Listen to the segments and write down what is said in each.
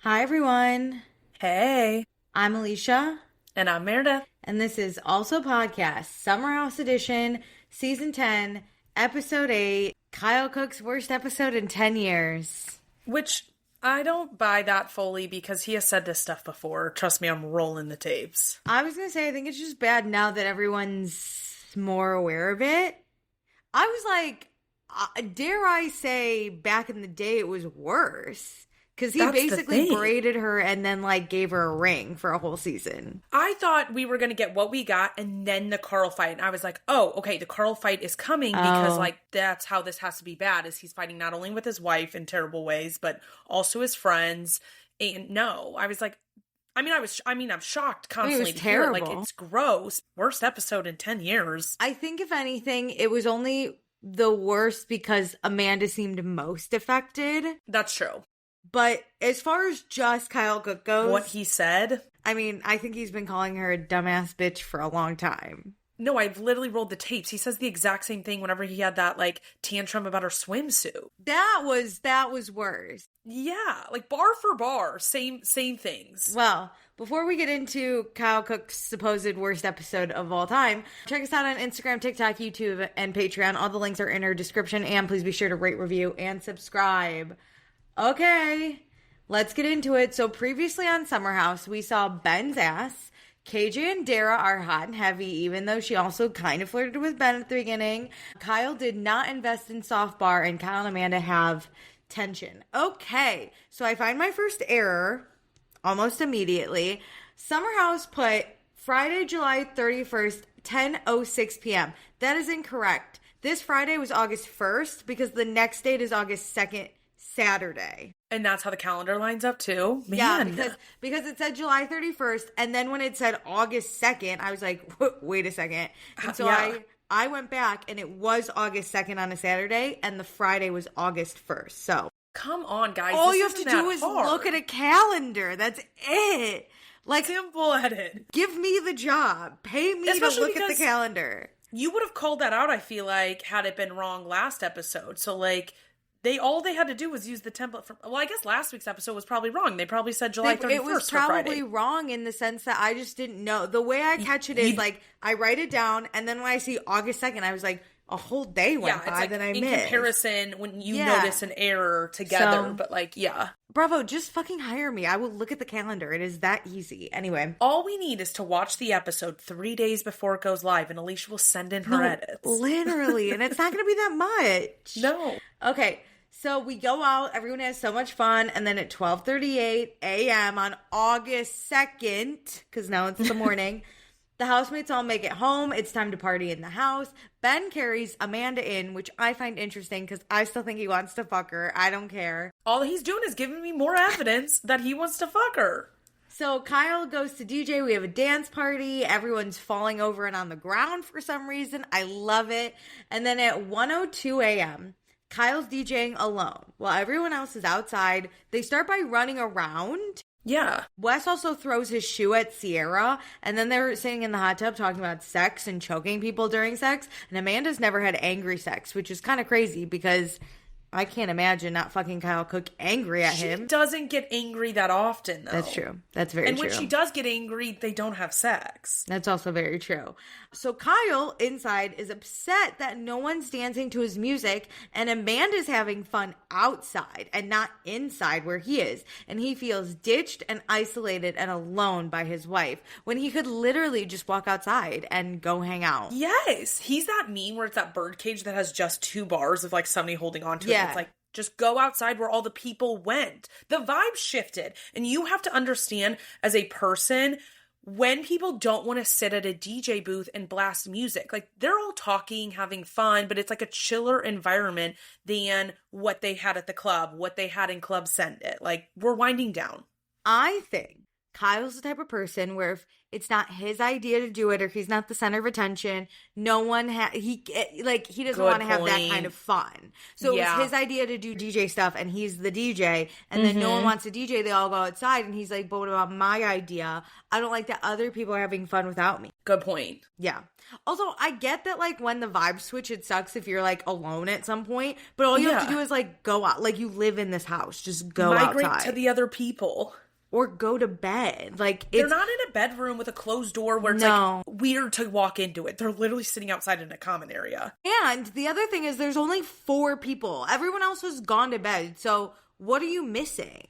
Hi, everyone. Hey. I'm Alicia, And I'm Meredith. and this is Also Podcast, Summer House Edition, Season 10, Episode 8, Kyle Cook's worst episode in 10 years. Which I don't buy that fully because he has said this stuff before. Trust me, I'm rolling the tapes. I was going to say, I think it's just bad now that everyone's more aware of it. I was like, dare I say, back in the day, it was worse. Because he That's the basically thing. braided her and then, gave her a ring for a whole season. I thought we were going to get what we got and then the Carl fight. And I was like, oh, okay, the Carl fight is coming because, that's how this has to be bad, is he's fighting not only with his wife in terrible ways, but also his friends. And no, I was like, I'm shocked constantly It was to hear it. terrible. It's gross. Worst episode in 10 years. I think, if anything, it was only the worst because Amanda seemed most affected. That's true. But as far as just Kyle Cook goes, What he said. I think he's been calling her a dumbass bitch for a long time. No, I've literally rolled the tapes. He says the exact same thing whenever he had that, tantrum about her swimsuit. That was worse. Yeah, bar for bar, same things. Well, before we get into Kyle Cook's supposed worst episode of all time, check us out on Instagram, TikTok, YouTube, and Patreon. All the links are in our description, and please be sure to rate, review, and subscribe. Okay, let's get into it. So previously on Summer House, we saw Ben's ass. KJ and Dara are hot and heavy, even though she also kind of flirted with Ben at the beginning. Kyle did not invest in soft bar, and Kyle and Amanda have tension. Okay, so I find my first error almost immediately. Summer House put Friday, July 31st, 10:06 p.m. That is incorrect. This Friday was August 1st because the next date is August 2nd, Saturday. And that's how the calendar lines up too. Man. Yeah, because it said July 31st, and then when it said August 2nd, I was like, wait a second. And so Yeah. I went back, and it was August 2nd on a Saturday, and the Friday was August 1st. So Come on, guys. all this you have to isn't do that is hard. look at a calendar. That's it. Simple edit. Give me the job. Pay me Especially to look at the because calendar. You would have called that out, I feel like, had it been wrong last episode. So, they had to do was use the template from. Well, I guess last week's episode was probably wrong. They probably said July 31st It was for Friday. probably wrong in the sense that I just didn't know. The way I catch it is I write it down, and then when I see August 2nd, I was like, a whole day went by that I in missed. comparison when you Yeah. notice an error together. So- But yeah. Bravo, just fucking hire me. I will look at the calendar. It is that easy. Anyway. All we need is to watch the episode 3 days before it goes live, and Alicia will send in her edits. Literally. And it's not going to be that much. No. Okay. So we go out. Everyone has so much fun. And then at 12:38 a.m. on August 2nd, because now it's the morning, the housemates all make it home. It's time to party in the house. Ben carries Amanda in, which I find interesting because I still think he wants to fuck her. I don't care. All he's doing is giving me more evidence that he wants to fuck her. So Kyle goes to DJ. We have a dance party. Everyone's falling over and on the ground for some reason. I love it. And then at 1:02 a.m., Kyle's DJing alone while everyone else is outside. They start by running around. Yeah. Wes also throws his shoe at Sierra, and then they're sitting in the hot tub talking about sex and choking people during sex. And Amanda's never had angry sex, which is kind of crazy because I can't imagine not fucking Kyle Cook angry at him. She doesn't get angry that often, though. That's true. That's very true. And when she does get angry, they don't have sex. That's also very true. So Kyle inside is upset that no one's dancing to his music, and Amanda's having fun outside and not inside where he is. And he feels ditched and isolated and alone by his wife when he could literally just walk outside and go hang out. Yes. He's that meme where it's that bird cage that has just 2 bars of somebody holding on to it. Yeah. It's just go outside where all the people went. The vibe shifted. And you have to understand as a person, when people don't want to sit at a DJ booth and blast music, they're all talking, having fun, but it's a chiller environment than what they had at the club, what they had in Club Send It. We're winding down. I think Kyle's the type of person where if it's not his idea to do it or he's not the center of attention, no one he doesn't want to have that kind of fun. So it's his idea to do DJ stuff and he's the DJ and then no one wants to DJ, they all go outside and he's like, but what about my idea? I don't like that other people are having fun without me. Good point. Yeah. Also, I get that like when the vibe switch, it sucks if you're like alone at some point, but all you have to do is like go out. Like you live in this house, just go migrate outside. to the other people. Or go to bed. Like they're not in a bedroom with a closed door where it's like weird to walk into it. They're literally sitting outside in a common area. And the other thing is there's only 4 people. Everyone else has gone to bed. So what are you missing?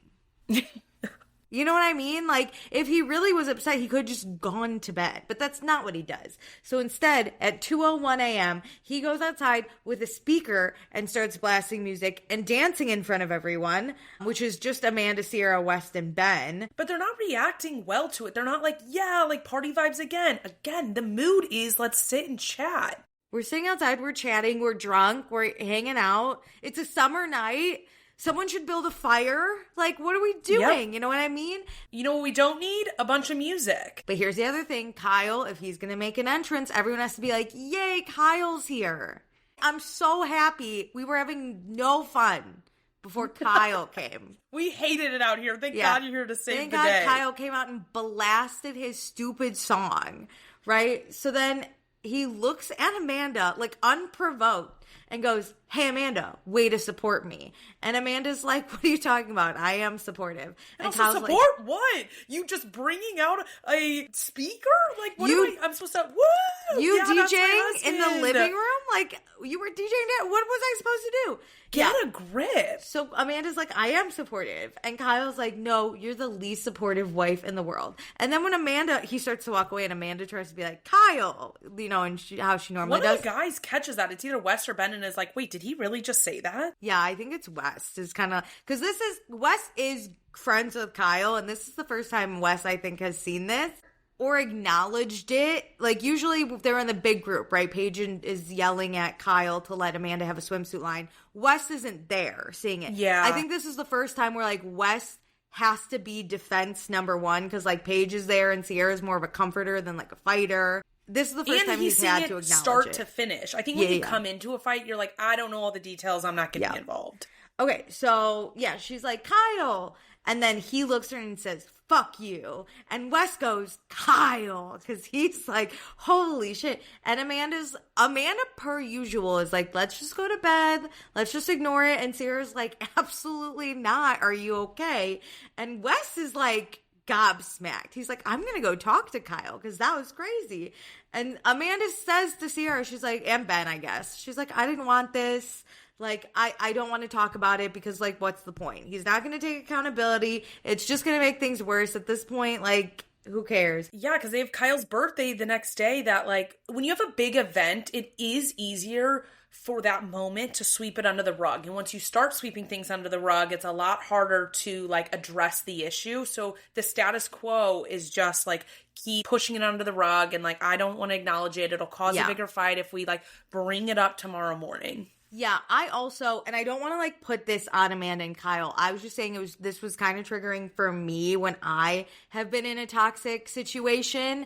You know what I mean? Like, if he really was upset, he could have just gone to bed. But that's not what he does. So instead, at 2:01 a.m., he goes outside with a speaker and starts blasting music and dancing in front of everyone, which is just Amanda, Sierra, West, and Ben. But they're not reacting well to it. They're not like, yeah, like party vibes again. Again, the mood is let's sit and chat. We're sitting outside, we're chatting, we're drunk, we're hanging out. It's a summer night. Someone should build a fire. Like, what are we doing? Yep. You know what I mean? You know what we don't need? A bunch of music. But here's the other thing. Kyle, if he's going to make an entrance, everyone has to be like, yay, Kyle's here. I'm so happy. We were having no fun before Kyle came. We hated it out here. Thank God you're here to save the day. Thank God Kyle came out and blasted his stupid song, right? So then he looks at Amanda, like unprovoked, and goes, hey, Amanda, way to support me. And Amanda's like, what are you talking about? I am supportive. And Kyle's support like, what? You just bringing out a speaker? Like, what I'm supposed to, woo! You DJing in the living room? Like, you were DJing that? What was I supposed to do? Get a grip. So Amanda's like, I am supportive. And Kyle's like, no, you're the least supportive wife in the world. And then when he starts to walk away and Amanda tries to be like, Kyle, you know, and how she normally does. One of the guys catches that. It's either Wes or Ben and is like, wait, did he really just say that? Yeah, I think it's Wes. Is kind of, because Wes is friends with Kyle. And this is the first time Wes, I think, has seen this or acknowledged it. Like, usually they're in the big group, right? Paige is yelling at Kyle to let Amanda have a swimsuit line. Wes isn't there seeing it. Yeah. I think this is the first time where, like, Wes has to be defense number one because, like, Paige is there and Sierra's more of a comforter than, like, a fighter. This is the first time he's had to acknowledge start to finish. I think when you come into a fight, you're like, I don't know all the details. I'm not getting involved. Okay, so, yeah, she's like, Kyle. And then he looks at her and says, fuck you. And Wes goes, Kyle, because he's like, holy shit. And Amanda, per usual, is like, let's just go to bed. Let's just ignore it. And Sarah's like, absolutely not. Are you okay? And Wes is like, gobsmacked. He's like, I'm going to go talk to Kyle because that was crazy. And Amanda says to Sierra, she's like, and Ben, I guess. She's like, I didn't want this. Like, I don't want to talk about it because, like, what's the point? He's not going to take accountability. It's just going to make things worse at this point. Like, who cares? Yeah, because they have Kyle's birthday the next day that, like, when you have a big event, it is easier for that moment to sweep it under the rug. And once you start sweeping things under the rug, it's a lot harder to, like, address the issue. So the status quo is just, like, keep pushing it under the rug. And, like, I don't want to acknowledge it. It'll cause a bigger fight if we, like, bring it up tomorrow morning. Yeah, I also, and I don't want to like put this on Amanda and Kyle. I was just saying this was kind of triggering for me when I have been in a toxic situation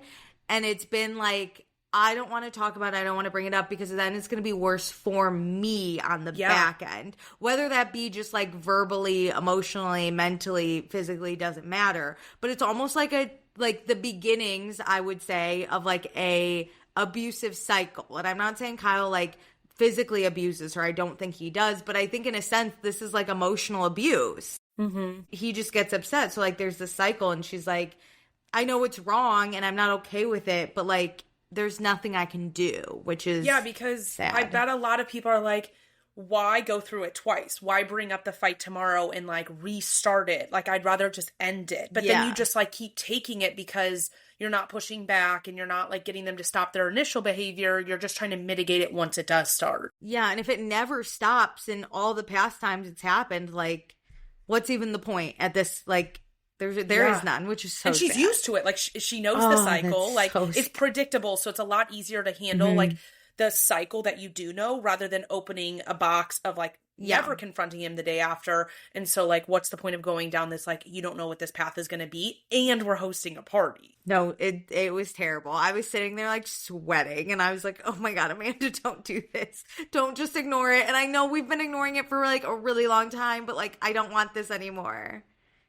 and it's been like, I don't want to talk about it. I don't want to bring it up because then it's going to be worse for me on the back end. Whether that be just like verbally, emotionally, mentally, physically, doesn't matter. But it's almost like the beginnings, I would say, of like a abusive cycle. And I'm not saying Kyle like physically abuses her. I don't think he does. But I think in a sense, this is like emotional abuse. Mm-hmm. He just gets upset. So like there's this cycle and she's like, I know it's wrong and I'm not okay with it. But like there's nothing I can do, which is because sad. I bet a lot of people are like, why go through it twice? Why bring up the fight tomorrow and like restart it? Like I'd rather just end it. But then you just like keep taking it because you're not pushing back and you're not like getting them to stop their initial behavior. You're just trying to mitigate it once it does start. Yeah. And if it never stops in all the past times it's happened, like what's even the point at this? Like there is none, which is so and she's sad. used to it. Like she knows the cycle. Like it's predictable. So it's a lot easier to handle like the cycle that you do know rather than opening a box of like never confronting him the day after. And so, like, what's the point of going down this, like, you don't know what this path is going to be, and we're hosting a party? No, it was terrible. I was sitting there, like, sweating, and I was like, oh my God, Amanda, don't do this. Don't just ignore it. And I know we've been ignoring it for, like, a really long time, but, like, I don't want this anymore.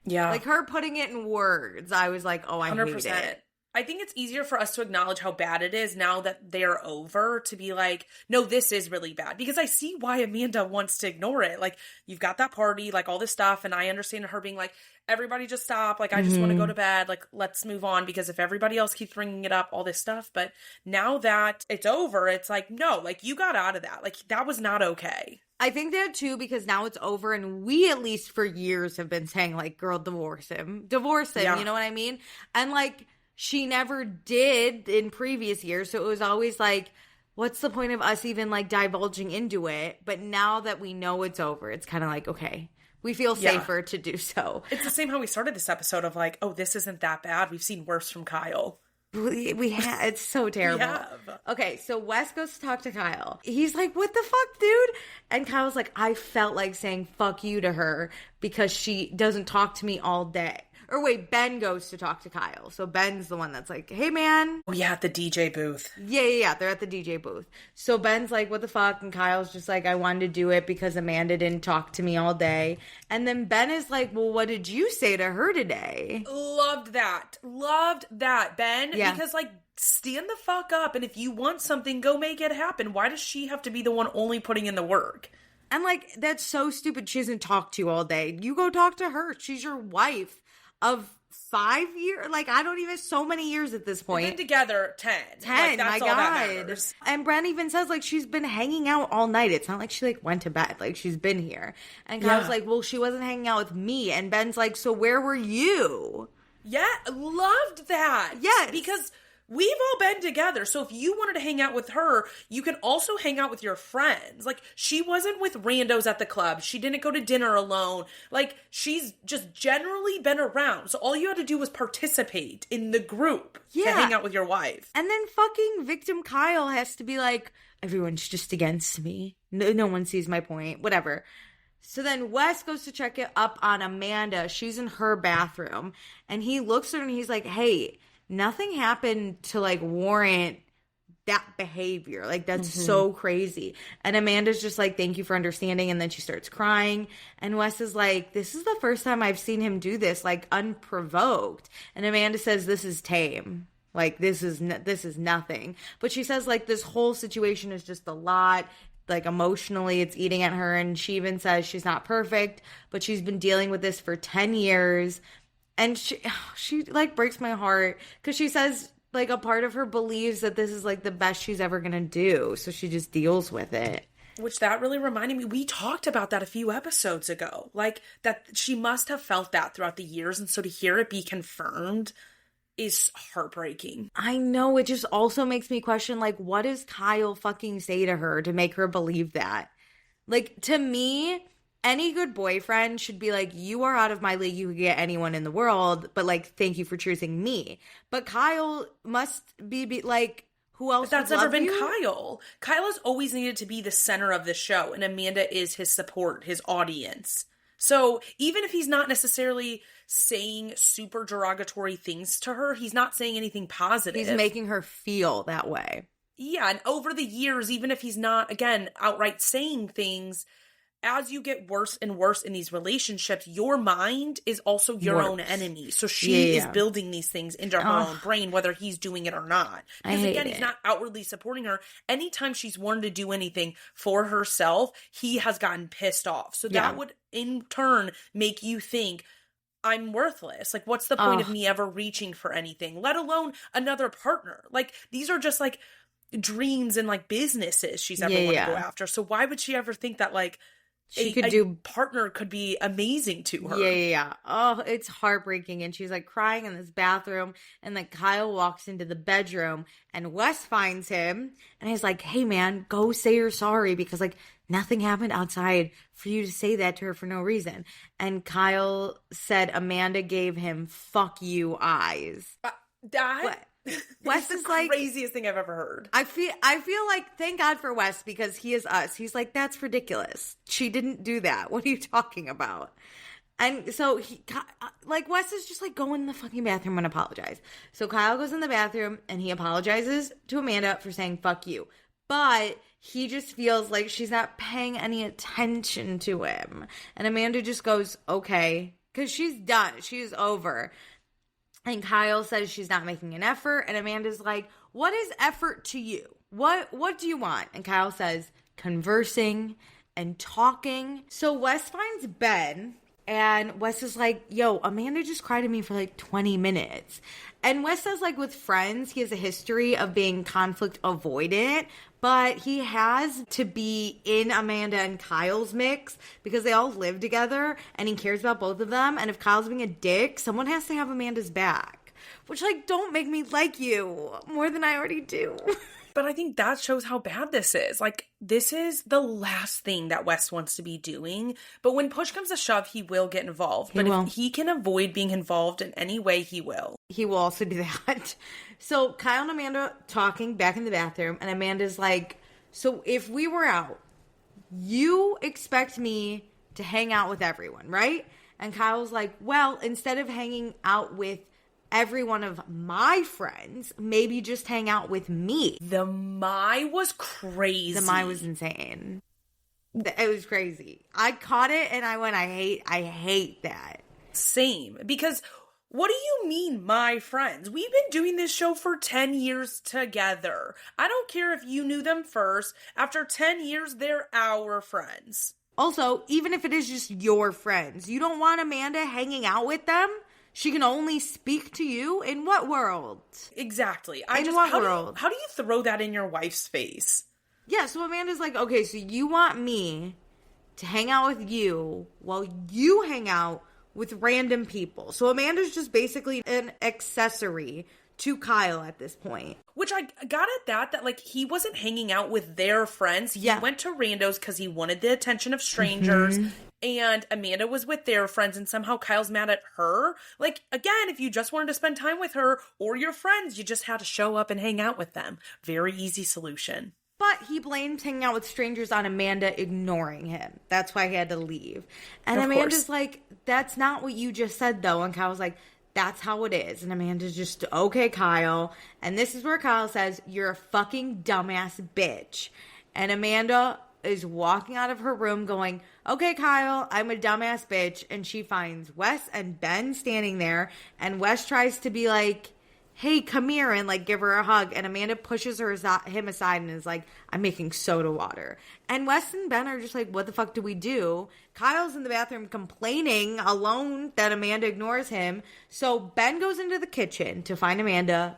Yeah. Like, her putting it in words, I was like, oh, I 100%. Hate it. I think it's easier for us to acknowledge how bad it is now that they're over, to be like, no, this is really bad. Because I see why Amanda wants to ignore it. Like, you've got that party, like, all this stuff, and I understand her being like, everybody just stop. Like, I just want to go to bed. Like, let's move on, because if everybody else keeps bringing it up, all this stuff. But now that it's over, it's like, no, like, you got out of that. Like, that was not okay. I think that too, because now it's over, and we at least for years have been saying, like, girl, divorce him, yeah. You know what I mean? And, like, she never did in previous years, so it was always like, what's the point of us even, like, divulging into it? But now that we know it's over, it's kind of like, okay, we feel safer to do so. It's the same how we started this episode of like, oh, this isn't that bad. We've seen worse from Kyle. We have. It's so terrible. Okay, so Wes goes to talk to Kyle. He's like, what the fuck, dude? And Kyle's like, I felt like saying fuck you to her because she doesn't talk to me all day. Or wait, Ben goes to talk to Kyle. So Ben's the one that's like, hey, man. Oh, yeah, at the DJ booth. Yeah. They're at the DJ booth. So Ben's like, what the fuck? And Kyle's just like, I wanted to do it because Amanda didn't talk to me all day. And then Ben is like, well, what did you say to her today? Loved that, Ben. Yeah. Because, like, stand the fuck up. And if you want something, go make it happen. Why does she have to be the one only putting in the work? And, like, that's so stupid. She hasn't talked to you all day. You go talk to her. She's your wife. Of 5 years, like, I don't even, so many years at this point. They've been together 10. 10, like, that's my all God. That matters. And Brent even says, like, she's been hanging out all night. It's not like she, like, went to bed. Like, she's been here. And Kyle's like, well, she wasn't hanging out with me. And Ben's like, so where were you? Yeah, loved that. Yes. Because we've all been together. So if you wanted to hang out with her, you can also hang out with your friends. Like, she wasn't with randos at the club. She didn't go to dinner alone. Like, she's just generally been around. So all you had to do was participate in the group to hang out with your wife. And then fucking victim Kyle has to be like, everyone's just against me. No one sees my point. Whatever. So then Wes goes to check it up on Amanda. She's in her bathroom. And he looks at her and he's like, hey, nothing happened to, like, warrant that behavior. Like, that's so crazy. And Amanda's just like, thank you for understanding. And then she starts crying. And Wes is like, this is the first time I've seen him do this, like, unprovoked. And Amanda says, this is tame. Like, this is nothing. But she says, like, this whole situation is just a lot. Like, emotionally, it's eating at her. And she even says she's not perfect, but she's been dealing with this for 10 years. And she like, breaks my heart because she says, like, a part of her believes that this is, like, the best she's ever going to do. So she just deals with it. Which that really reminded me, we talked about that a few episodes ago. Like, that she must have felt that throughout the years. And so to hear it be confirmed is heartbreaking. I know. It just also makes me question, like, what does Kyle fucking say to her to make her believe that? Like, to me, any good boyfriend should be like, you are out of my league. You could get anyone in the world, but, like, thank you for choosing me. But Kyle must be like, who else? But that's never been Kyle. Kyle has always needed to be the center of the show, and Amanda is his support, his audience. So even if he's not necessarily saying super derogatory things to her, he's not saying anything positive. He's making her feel that way. Yeah, and over the years, even if he's not, again, outright saying things, as you get worse and worse in these relationships, your mind is also your own enemy. So she is building these things into her own brain, whether he's doing it or not. Because again, he's not outwardly supporting her. Anytime she's wanted to do anything for herself, he has gotten pissed off. So that would, in turn, make you think, I'm worthless. Like, what's the point of me ever reaching for anything, let alone another partner? Like, these are just, like, dreams and, like, businesses she's ever wanted to go after. So why would she ever think that, like, a partner could be amazing to her? Yeah. Oh, it's heartbreaking. And she's, like, crying in this bathroom. And, like, Kyle walks into the bedroom and Wes finds him. And he's like, hey, man, go say you're sorry because, like, nothing happened outside for you to say that to her for no reason. And Kyle said Amanda gave him fuck you eyes. Wes is like, craziest thing I've ever heard. I feel like, thank God for Wes, because he is us. He's like, that's ridiculous. She didn't do that. What are you talking about? And so Wes is just like, go in the fucking bathroom and apologize. So Kyle goes in the bathroom and he apologizes to Amanda for saying fuck you. But he just feels like she's not paying any attention to him. And Amanda just goes, okay, because she's done. She's over. And Kyle says she's not making an effort. And Amanda's like, what is effort to you? What do you want? And Kyle says, conversing and talking. So Wes finds Ben. And Wes is like, yo, Amanda just cried to me for like 20 minutes. And Wes says, like, with friends, he has a history of being conflict avoidant. But he has to be in Amanda and Kyle's mix because they all live together. And he cares about both of them. And if Kyle's being a dick, someone has to have Amanda's back. Which, like, don't make me like you more than I already do. But I think that shows how bad this is. Like, this is the last thing that Wes wants to be doing. But when push comes to shove, he will get involved. But if he can avoid being involved in any way, he will. He will also do that. So Kyle and Amanda talking back in the bathroom. And Amanda's like, so if we were out, you expect me to hang out with everyone, right? And Kyle's like, well, instead of hanging out with every one of my friends, maybe just hang out with me. The my was crazy. The my was insane. It was crazy. I caught it and I went, I hate that. Same. Because what do you mean, my friends? We've been doing this show for 10 years together. I don't care if you knew them first. After 10 years, they're our friends. Also, even if it is just your friends, you don't want Amanda hanging out with them? She can only speak to you? In what world? Exactly. How do you throw that in your wife's face? Yeah, so Amanda's like, okay, so you want me to hang out with you while you hang out with random people. So Amanda's just basically an accessory to Kyle at this point. Which I got at that like he wasn't hanging out with their friends. He went to randos because he wanted the attention of strangers. Mm-hmm. And Amanda was with their friends and somehow Kyle's mad at her. Like, again, if you just wanted to spend time with her or your friends, you just had to show up and hang out with them. Very easy solution. But he blames hanging out with strangers on Amanda ignoring him. That's why he had to leave. And Amanda's like, that's not what you just said, though. And Kyle's like, that's how it is. And Amanda's just, okay, Kyle. And this is where Kyle says, you're a fucking dumbass bitch. And Amanda is walking out of her room going, okay, Kyle, I'm a dumbass bitch. And she finds Wes and Ben standing there. And Wes tries to be like, hey, come here, and like give her a hug. And Amanda pushes him aside and is like, I'm making soda water. And Wes and Ben are just like, what the fuck do we do? Kyle's in the bathroom complaining alone that Amanda ignores him. So Ben goes into the kitchen to find Amanda,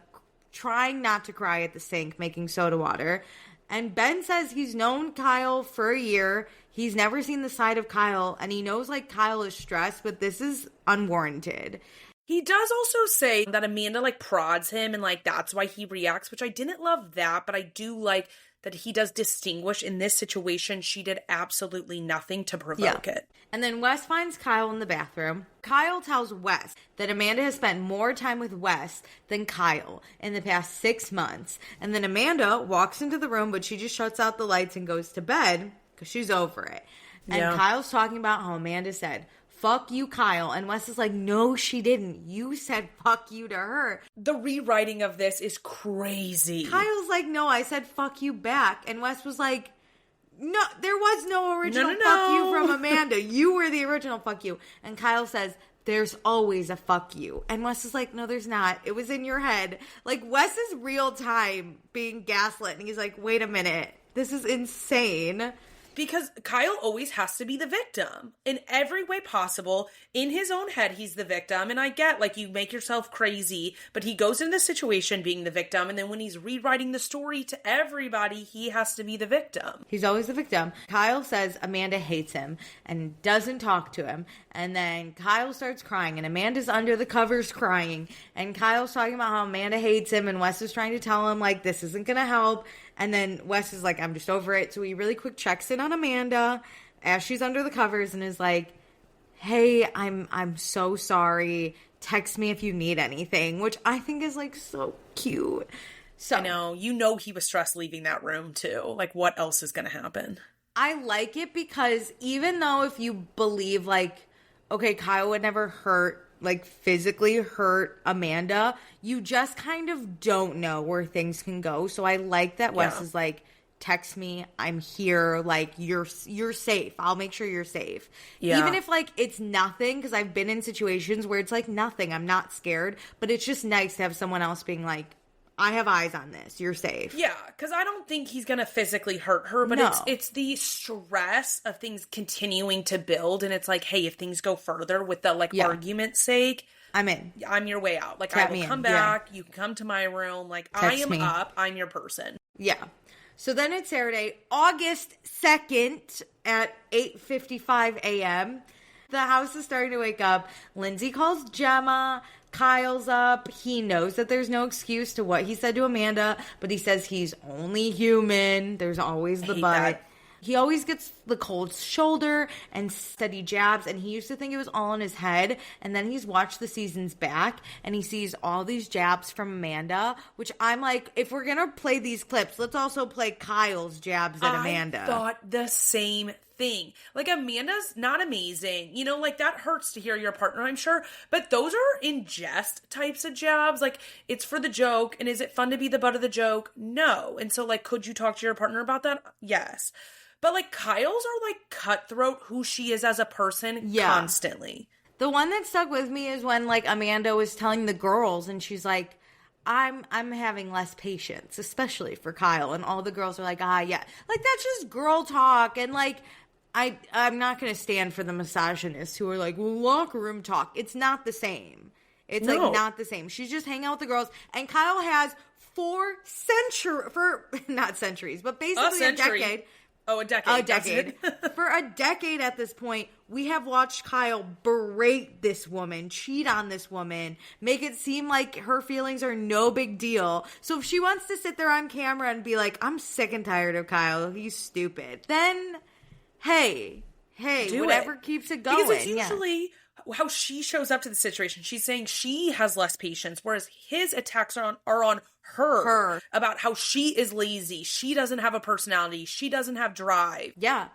trying not to cry at the sink, making soda water. And Ben says he's known Kyle for a year. He's never seen the side of Kyle. And he knows like Kyle is stressed, but this is unwarranted. He does also say that Amanda, like, prods him and, like, that's why he reacts, which I didn't love that, but I do like that he does distinguish in this situation. She did absolutely nothing to provoke it. And then Wes finds Kyle in the bathroom. Kyle tells Wes that Amanda has spent more time with Wes than Kyle in the past 6 months. And then Amanda walks into the room, but she just shuts out the lights and goes to bed because she's over it. And Kyle's talking about how Amanda said, fuck you, Kyle. And Wes is like, no, she didn't. You said fuck you to her. The rewriting of this is crazy. Kyle's like, no, I said fuck you back. And Wes was like, no, there was no original fuck you from Amanda. You were the original fuck you. And Kyle says, there's always a fuck you. And Wes is like, no, there's not. It was in your head. Like, Wes is real time being gaslit. And he's like, wait a minute. This is insane. Because Kyle always has to be the victim in every way possible. In his own head, he's the victim. And I get, like, you make yourself crazy, but he goes into the situation being the victim. And then when he's rewriting the story to everybody, he has to be the victim. He's always the victim. Kyle says Amanda hates him and doesn't talk to him. And then Kyle starts crying and Amanda's under the covers crying. And Kyle's talking about how Amanda hates him and Wes is trying to tell him, like, this isn't going to help. And then Wes is like, I'm just over it. So he really quick checks in on Amanda as she's under the covers and is like, hey, I'm so sorry. text me if you need anything, which I think is like so cute. So I know. You know he was stressed leaving that room too. Like, what else is going to happen? I like it because even though if you believe like, okay, Kyle would never physically hurt Amanda, you just kind of don't know where things can go. So I like that Wes is like, text me, I'm here, like you're safe, I'll make sure you're safe. Even if like it's nothing, because I've been in situations where it's like nothing, I'm not scared, but it's just nice to have someone else being like, I have eyes on this, you're safe. Yeah, because I don't think he's gonna physically hurt her, but it's the stress of things continuing to build, and it's like, hey, if things go further with the argument's sake, I'm in. I'm your way out. Like, I will come back, you can come to my room, like, text me. Up, I'm your person. Yeah. So then it's Saturday, August 2nd at 8:55 a.m. The house is starting to wake up. Lindsay calls Gemma. Kyle's up. He knows that there's no excuse to what he said to Amanda, but he says he's only human. There's always the but. He always gets the cold shoulder and steady jabs, and he used to think it was all in his head, and then he's watched the seasons back, and he sees all these jabs from Amanda, which I'm like, if we're gonna play these clips, let's also play Kyle's jabs at Amanda. I thought the same thing. Like, Amanda's not amazing. You know, like, that hurts to hear your partner, I'm sure, but those are in jest types of jabs. Like, it's for the joke, and is it fun to be the butt of the joke? No. And so, like, could you talk to your partner about that? Yes. But, like, Kyle's are, like, cutthroat who she is as a person constantly. The one that stuck with me is when, like, Amanda was telling the girls, and she's like, I'm having less patience, especially for Kyle. And all the girls are like, yeah. Like, that's just girl talk. And, like, I'm not going to stand for the misogynists who are like, well, locker room talk. It's not the same. It's, like, not the same. She's just hanging out with the girls. And Kyle has not centuries, but basically a decade. Oh, a decade. A decade. For a decade at this point, we have watched Kyle berate this woman, cheat on this woman, make it seem like her feelings are no big deal. So if she wants to sit there on camera and be like, I'm sick and tired of Kyle, he's stupid, then, hey, do whatever keeps it going. Because it's usually how she shows up to the situation. She's saying she has less patience, whereas his attacks are on her about how she is lazy. She doesn't have a personality. She doesn't have drive. Yeah.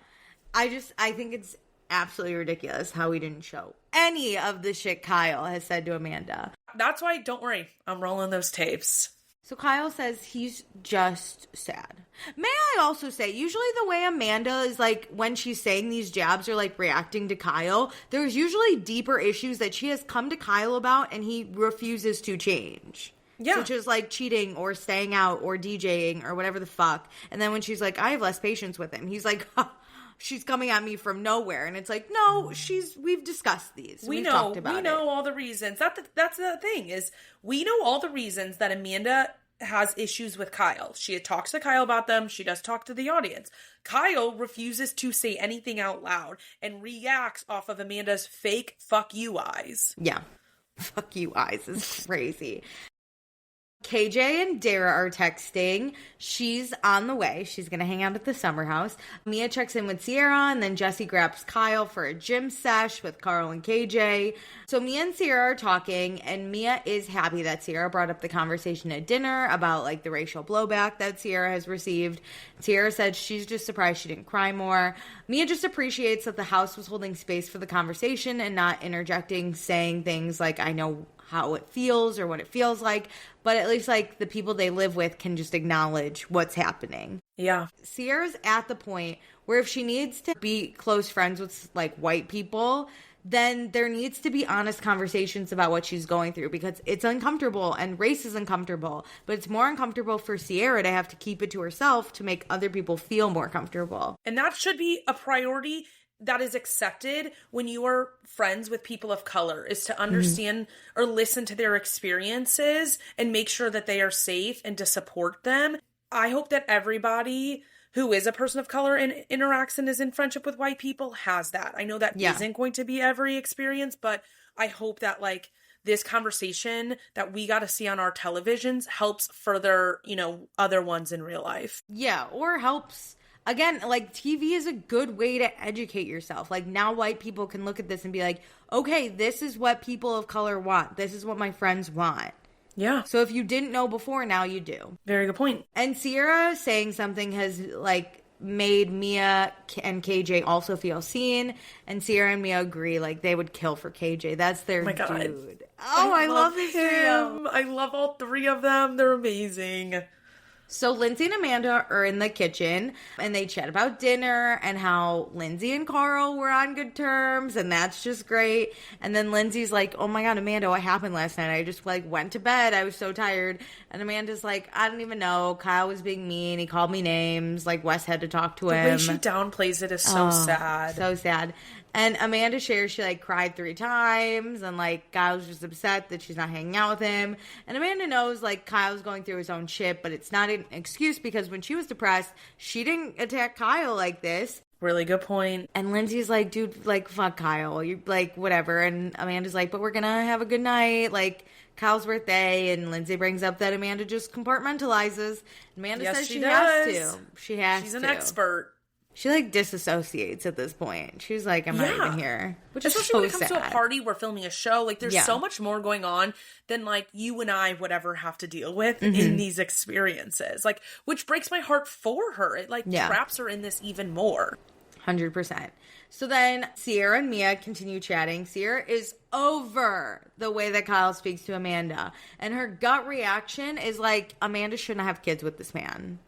I think it's absolutely ridiculous how he didn't show any of the shit Kyle has said to Amanda. That's why, don't worry, I'm rolling those tapes. So Kyle says he's just sad. May I also say, usually the way Amanda is like, when she's saying these jabs or like reacting to Kyle, there's usually deeper issues that she has come to Kyle about and he refuses to change. Yeah. Such as like cheating or staying out or DJing or whatever the fuck. And then when she's like, I have less patience with him, he's like, she's coming at me from nowhere. And it's like, no, we've discussed these. We've talked about it. We know all the reasons. That's the thing is, we know all the reasons that Amanda has issues with Kyle. She talks to Kyle about them. She does talk to the audience. Kyle refuses to say anything out loud and reacts off of Amanda's fake fuck you eyes. Yeah. Fuck you eyes is crazy. KJ and Dara are texting. She's on the way. She's going to hang out at the summer house. Mia checks in with Sierra, and then Jesse grabs Kyle for a gym sesh with Carl and KJ. So Mia and Sierra are talking, and Mia is happy that Sierra brought up the conversation at dinner about, like, the racial blowback that Sierra has received. Sierra said she's just surprised she didn't cry more. Mia just appreciates that the house was holding space for the conversation and not interjecting, saying things like, I know how it feels or what it feels like, but at least like the people they live with can just acknowledge what's happening. Yeah. Sierra's at the point where if she needs to be close friends with like white people, then there needs to be honest conversations about what she's going through because it's uncomfortable and race is uncomfortable, but it's more uncomfortable for Sierra to have to keep it to herself to make other people feel more comfortable. And that should be a priority that is accepted when you are friends with people of color, is to understand or listen to their experiences and make sure that they are safe and to support them. I hope that everybody who is a person of color and interacts and is in friendship with white people has that. I know that isn't going to be every experience, but I hope that like this conversation that we got to see on our televisions helps further, other ones in real life. Yeah, or helps again, like, TV is a good way to educate yourself. Like, now white people can look at this and be like, okay, this is what people of color want. This is what my friends want. Yeah. So if you didn't know before, now you do. Very good point. And Sierra saying something has, like, made Mia and KJ also feel seen. And Sierra and Mia agree, like, they would kill for KJ. That's their dude. I love this trio. I love all three of them. They're amazing. So Lindsay and Amanda are in the kitchen, and they chat about dinner and how Lindsay and Carl were on good terms, and that's just great. And then Lindsay's like, oh my God, Amanda, what happened last night? I just, like, went to bed. I was so tired. And Amanda's like, I don't even know. Kyle was being mean. He called me names. Like, Wes had to talk to him. The way she downplays it is so sad. So sad. And Amanda shares she, like, cried 3 times, and, like, Kyle's just upset that she's not hanging out with him. And Amanda knows, like, Kyle's going through his own shit, but it's not an excuse because when she was depressed, she didn't attack Kyle like this. Really good point. And Lindsay's like, dude, like, fuck Kyle. You, like, whatever. And Amanda's like, but we're gonna have a good night. Like, Kyle's birthday. And Lindsay brings up that Amanda just compartmentalizes. Amanda says she has to. She has to. She's an expert. She, like, disassociates at this point. She's like, I'm not even here. Which is especially so when it comes sad. to a party, we're filming a show. Like, there's so much more going on than, like, you and I would ever have to deal with in these experiences. Like, which breaks my heart for her. It, like, traps her in this even more. 100%. So then Sierra and Mia continue chatting. Sierra is over the way that Kyle speaks to Amanda. And her gut reaction is like, Amanda shouldn't have kids with this man.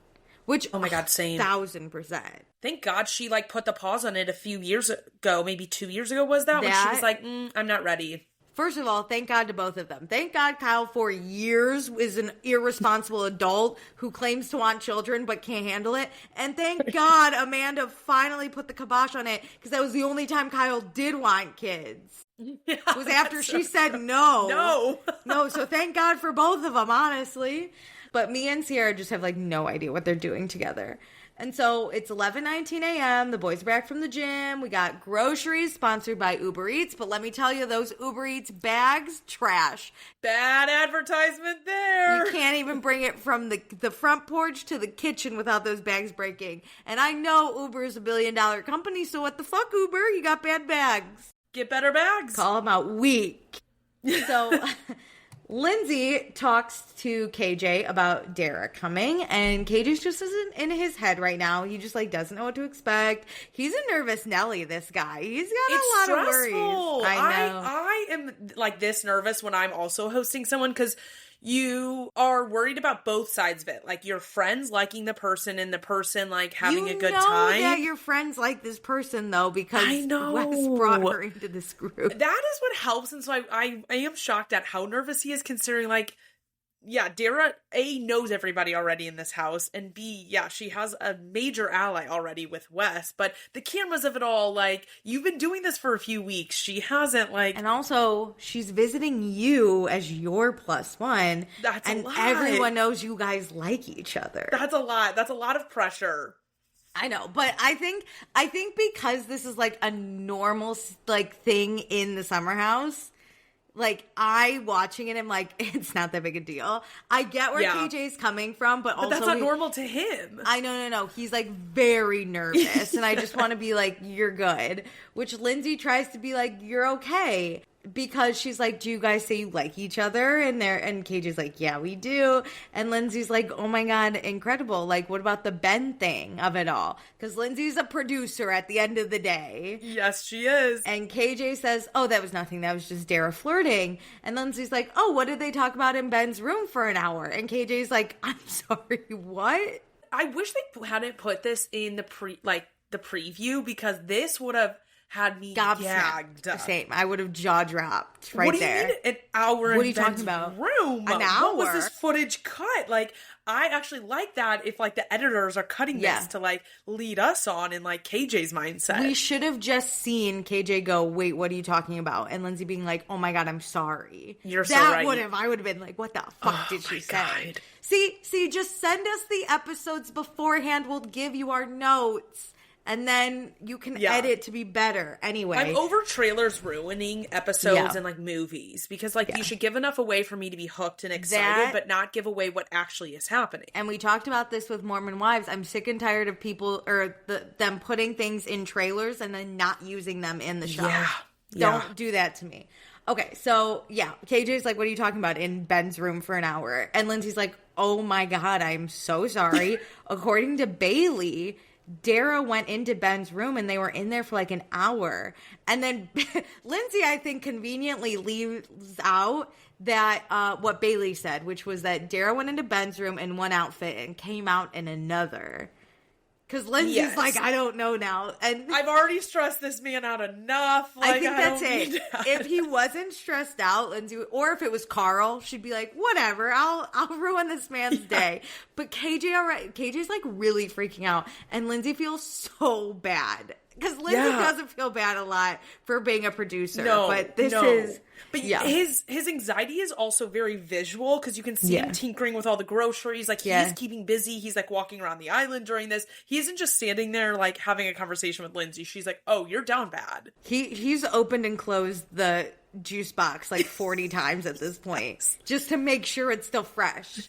Which, oh my God, same. 1,000%. Thank God she, like, put the pause on it a few years ago. Maybe 2 years ago was that? When she was like, I'm not ready. First of all, thank God to both of them. Thank God Kyle for years is an irresponsible adult who claims to want children but can't handle it. And thank God Amanda finally put the kibosh on it because that was the only time Kyle did want kids. Yeah, it was after she said no. No, so thank God for both of them, honestly. But Mia and Sierra just have, like, no idea what they're doing together. And so it's 11:19 a.m. The boys are back from the gym. We got groceries sponsored by Uber Eats. But let me tell you, those Uber Eats bags, trash. Bad advertisement there. You can't even bring it from the front porch to the kitchen without those bags breaking. And I know Uber is $1 billion company, so what the fuck, Uber? You got bad bags. Get better bags. Call them out weak. So Lindsay talks to KJ about Dara coming, and KJ's just isn't in his head right now. He just, like, doesn't know what to expect. He's a nervous Nelly, this guy. He's got a lot of worries. I know. I am, like, this nervous when I'm also hosting someone because you are worried about both sides of it. Like, your friends liking the person and the person, like, having a good time. Yeah, your friends like this person, though, because I know. Wes brought her into this group. That is what helps. And so I am shocked at how nervous he is, considering, like, yeah, Dara, A, knows everybody already in this house, and B, yeah, she has a major ally already with Wes, but the cameras of it all, like, you've been doing this for a few weeks. She hasn't, like... And also, she's visiting you as your +1. That's a lot. And everyone knows you guys like each other. That's a lot. That's a lot of pressure. I know, but I think because this is, like, a normal, like, thing in the summer house... Like, I watching it, I'm like, it's not that big a deal. I get where KJ's coming from, but also... But that's not normal to him. I know, no. He's, like, very nervous, and I just want to be like, you're good. Which Lindsay tries to be like, you're okay. Because she's like, do you guys say you like each other? And KJ's like, yeah, we do. And Lindsay's like, oh my God, incredible. Like, what about the Ben thing of it all? Because Lindsay's a producer at the end of the day. Yes, she is. And KJ says, oh, that was nothing. That was just Dara flirting. And Lindsay's like, oh, what did they talk about in Ben's room for an hour? And KJ's like, I'm sorry, what? I wish they hadn't put this in the preview, because this would have had me gagged. Same. I would have jaw dropped right there. What do you mean an hour in Ben's room? An hour? What was this footage cut? Like, I actually like that if, like, the editors are cutting this to, like, lead us on in, like, KJ's mindset. We should have just seen KJ go, wait, what are you talking about? And Lindsay being like, oh my God, I'm sorry. You're so right. I would have been like, what the fuck did she say? See, just send us the episodes beforehand. We'll give you our notes. and then you can edit to be better. Anyway, I'm over trailers ruining episodes and like movies because like you should give enough away for me to be hooked and excited, but not give away what actually is happening. And we talked about this with Mormon Wives. I'm sick and tired of people or them putting things in trailers and then not using them in the show. Don't do that to me. Okay, so KJ's like, what are you talking about, in Ben's room for an hour? And Lindsay's like, oh my God, I'm so sorry. According to Bailey, Dara went into Ben's room and they were in there for like an hour. And then Lindsay, I think, conveniently leaves out that what Bailey said, which was that Dara went into Ben's room in one outfit and came out in another. Because Lindsay's like, I don't know now. And I've already stressed this man out enough. Like, I think that's it. If he wasn't stressed out, Lindsay, or if it was Carl, she'd be like, whatever, I'll ruin this man's day. But KJ's like really freaking out. And Lindsay feels so bad. Because Lindsay doesn't feel bad a lot for being a producer. But this is... But his anxiety is also very visual because you can see him tinkering with all the groceries. Like, he's keeping busy. He's, like, walking around the island during this. He isn't just standing there, like, having a conversation with Lindsay. She's like, oh, you're down bad. He's opened and closed the juice box, like, 40 times at this point. Just to make sure it's still fresh.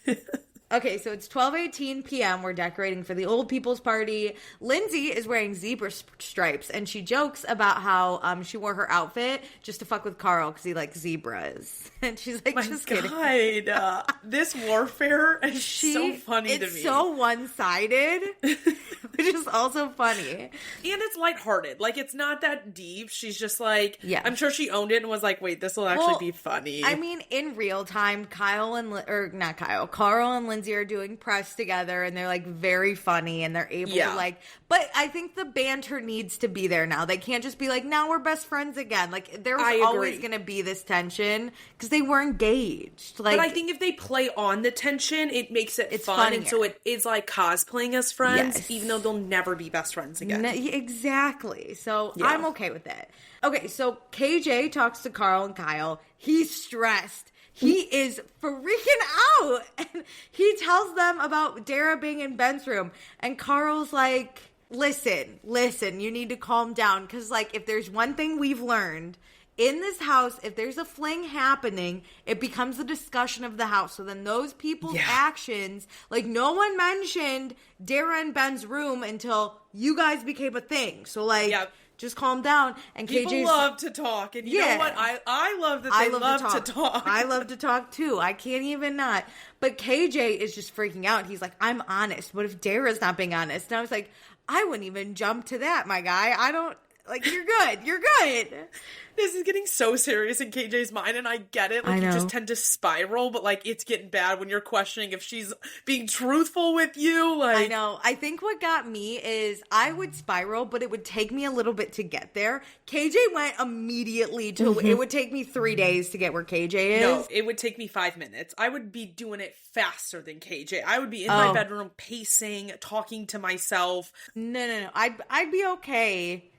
Okay, so it's 12:18 p.m. We're decorating for the old people's party. Lindsay is wearing zebra stripes, and she jokes about how she wore her outfit just to fuck with Carl because he likes zebras. And she's like, just kidding. God, this warfare is so funny to me. It's so one-sided, which is also funny. And it's lighthearted. Like, it's not that deep. She's just like, I'm sure she owned it and was like, wait, this will actually be funny. I mean, in real time, Carl and Lindsay are doing press together, and they're like very funny, and they're able to like, but I think the banter needs to be there now. They can't just be like, now we're best friends again. Like, there was always going to be this tension because they were engaged. Like, but I think if they play on the tension, it makes it fun. And so it is like cosplaying as friends, even though they'll never be best friends again. Exactly. So I'm okay with that. Okay, so KJ talks to Carl and Kyle. He's stressed. He is freaking out. And he tells them about Dara being in Ben's room. And Carl's like, listen, you need to calm down. Because, like, if there's one thing we've learned in this house, if there's a fling happening, it becomes the discussion of the house. So then those people's actions, like, no one mentioned Dara in Ben's room until you guys became a thing. So, like... Just calm down. And people love to talk. And you know what? I love that they love to talk. I love to talk too. I can't even not. But KJ is just freaking out. He's like, I'm honest. What if Dara's not being honest? And I was like, I wouldn't even jump to that, my guy. I don't... Like, you're good. You're good. This is getting so serious in KJ's mind, and I get it. Like, you just tend to spiral, but, like, it's getting bad when you're questioning if she's being truthful with you. Like, I know. I think what got me is I would spiral, but it would take me a little bit to get there. KJ went immediately to... It would take me 3 days to get where KJ is. No, it would take me 5 minutes. I would be doing it faster than KJ. I would be in my bedroom pacing, talking to myself. No. I'd be okay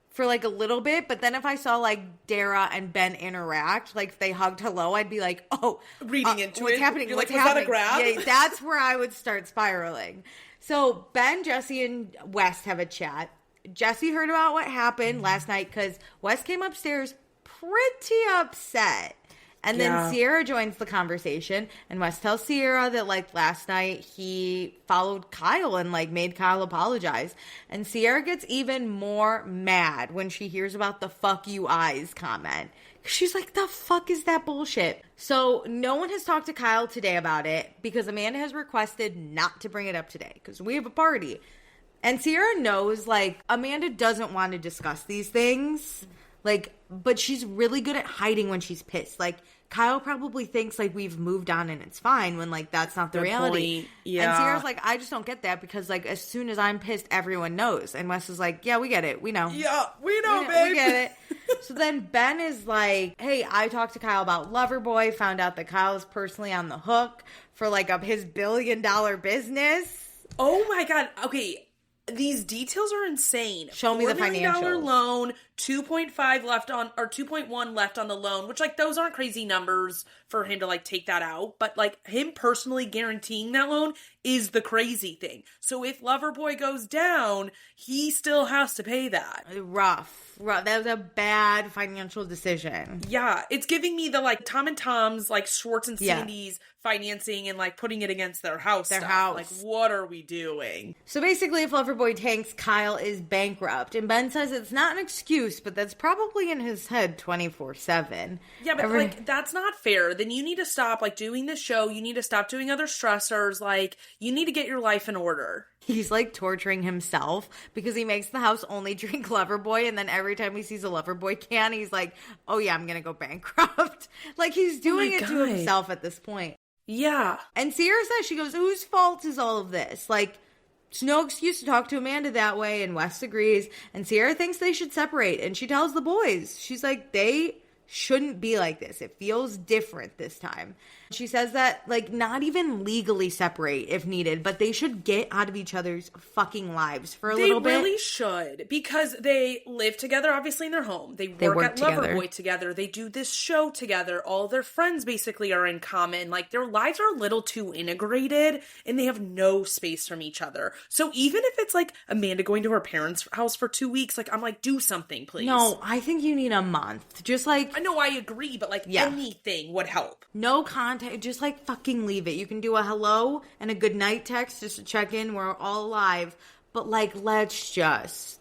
for like a little bit, but then if I saw like Dara and Ben interact, like if they hugged hello, I'd be like, oh, reading into what's it. Happening? You're what's like, happening? Was that a grab? Yeah, that's where I would start spiraling. So Ben, Jesse, and West have a chat. Jesse heard about what happened last night because West came upstairs pretty upset. And then Sierra joins the conversation, and Wes tells Sierra that, like, last night he followed Kyle and, like, made Kyle apologize. And Sierra gets even more mad when she hears about the fuck you eyes comment. She's like, the fuck is that bullshit? So no one has talked to Kyle today about it because Amanda has requested not to bring it up today because we have a party. And Sierra knows, like, Amanda doesn't want to discuss these things. Like, but she's really good at hiding when she's pissed. Like, Kyle probably thinks, like, we've moved on and it's fine when, like, that's not the reality. Point. Yeah. And Sierra's like, I just don't get that because, like, as soon as I'm pissed, everyone knows. And Wes is like, yeah, we get it. We know. Yeah, we know, babe. We get it. So then Ben is like, hey, I talked to Kyle about Loverboy, found out that Kyle is personally on the hook for, like, his $1 billion business. Oh, my God. Okay. These details are insane. Show me the $4 million financials. loan, 2.5 left on, or 2.1 left on the loan, which, like, those aren't crazy numbers for him to, like, take that out. But, like, him personally guaranteeing that loan is the crazy thing. So if Loverboy goes down, he still has to pay that. Rough. That was a bad financial decision. Yeah, it's giving me the, like, Tom and Tom's, like, Schwartz and Sandy's financing and, like, putting it against their house stuff. Like, what are we doing? So basically, if Loverboy tanks, Kyle is bankrupt. And Ben says it's not an excuse, but that's probably in his head 24/7. Yeah, but, like, that's not fair. Then you need to stop, like, doing this show. You need to stop doing other stressors. Like, you need to get your life in order. He's, like, torturing himself because he makes the house only drink Loverboy, and then every time he sees a Loverboy can, he's like, oh yeah, I'm gonna go bankrupt. Like, he's doing it to himself at this point. Yeah. And Sierra says, she goes, whose fault is all of this? Like, it's no excuse to talk to Amanda that way, and Wes agrees, and Sierra thinks they should separate, and she tells the boys, she's like, they shouldn't be like this. It feels different this time. She says that, like, not even legally separate if needed, but they should get out of each other's fucking lives for a little bit. They really should, because they live together, obviously, in their home. They work at Loverboy together. They do this show together. All their friends basically are in common. Like, their lives are a little too integrated, and they have no space from each other. So even if it's, like, Amanda going to her parents' house for 2 weeks, like, I'm like, do something, please. No, I think you need a month. Just, like... I know, I agree, but, like, anything would help. No contact. Just, like, fucking leave it. You can do a hello and a good night text just to check in. We're all alive. But, like, let's just...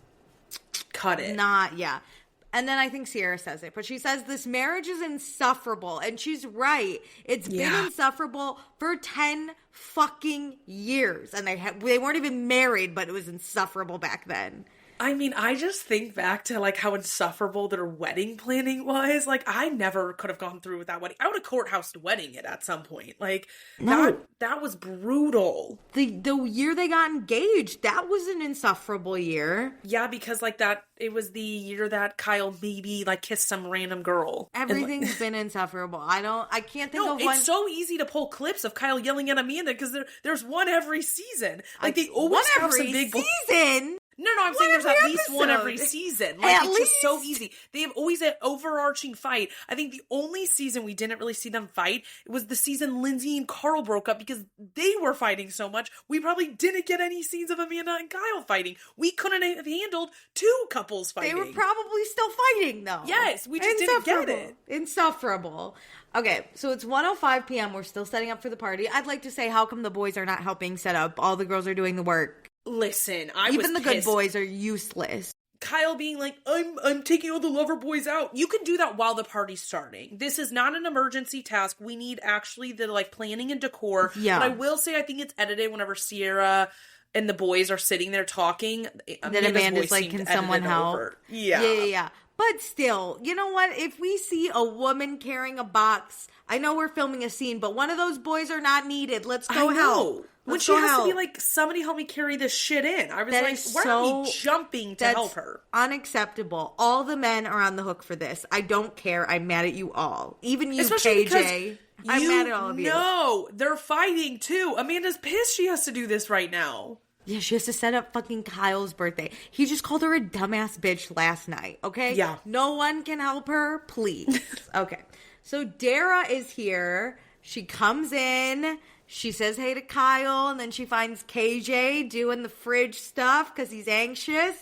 cut it. And then I think Sierra says it. But she says this marriage is insufferable. And she's right. It's been insufferable for 10 fucking years. And they weren't even married, but it was insufferable back then. I mean, I just think back to, like, how insufferable their wedding planning was. Like, I never could have gone through with that wedding. I would have courthoused wedding it at some point. Like, that was brutal. The year they got engaged, that was an insufferable year. Yeah, because, like, it was the year that Kyle maybe, like, kissed some random girl. Everything's been insufferable. I can't think of one. It's so easy to pull clips of Kyle yelling at Amanda because there's one every season. Like, they always have some big season. No, I'm saying there's at least one every season. Like, it's just so easy. They have always an overarching fight. I think the only season we didn't really see them fight, it was the season Lindsay and Carl broke up because they were fighting so much. We probably didn't get any scenes of Amanda and Kyle fighting. We couldn't have handled two couples fighting. They were probably still fighting, though. Yes, we just didn't get it. Insufferable. Okay, so it's 1:05 p.m. We're still setting up for the party. I'd like to say, how come the boys are not helping set up? All the girls are doing the work. Listen, Even the good boys are useless. Kyle being like, I'm taking all the lover boys out. You can do that while the party's starting. This is not an emergency task. We need actually the, like, planning and decor. Yeah. But I will say I think it's edited whenever Sierra and the boys are sitting there talking. Then Amanda's like, can someone help? Yeah. But still, you know what? If we see a woman carrying a box, I know we're filming a scene, but one of those boys are not needed. Let's go help. When she has to be like, somebody help me carry this shit in. I was like, why are we jumping to help her? Unacceptable. All the men are on the hook for this. I don't care. I'm mad at you all. Even you, especially KJ. I'm mad at all of you. No, they're fighting too. Amanda's pissed she has to do this right now. Yeah, she has to set up fucking Kyle's birthday. He just called her a dumbass bitch last night, okay? Yeah. No one can help her, please. Okay. So Dara is here. She comes in. She says hey to Kyle, and then she finds KJ doing the fridge stuff because he's anxious.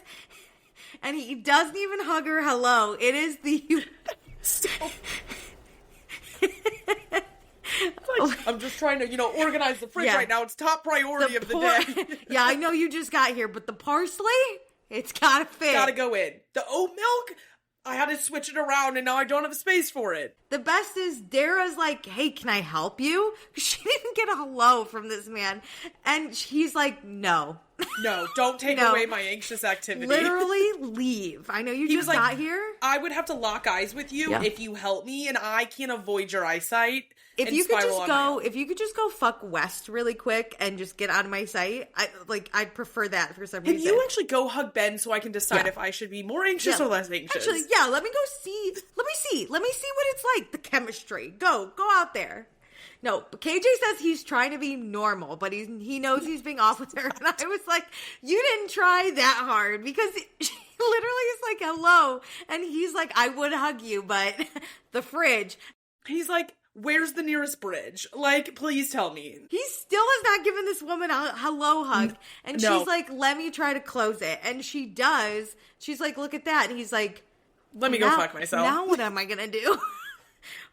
And he doesn't even hug her hello. It is the... I'm just trying to, organize the fridge right now. It's top priority of the day. Yeah, I know you just got here, but the parsley, it's gotta fit. Gotta go in. The oat milk, I had to switch it around, and now I don't have space for it. The best is Dara's like, hey, can I help you? She didn't get a hello from this man. And he's like, no. No, don't take away my anxious activity. Literally leave. I know you just got here. I would have to lock eyes with you if you help me, and I can't avoid your eyesight. If you could just go fuck West really quick and just get out of my sight, I'd prefer that for some reason. Can you actually go hug Ben so I can decide if I should be more anxious or less anxious? Actually, let me go see. Let me see what it's like. The chemistry. Go out there. No, KJ says he's trying to be normal, but he knows he's being off with her. And I was like, you didn't try that hard, because she literally is like, hello. And he's like, I would hug you, but the fridge. He's like, where's the nearest bridge? Like, please tell me. He still has not given this woman a hello hug. And she's like, let me try to close it. And she does. She's like, look at that. And he's like, let me go fuck myself. Now what am I going to do?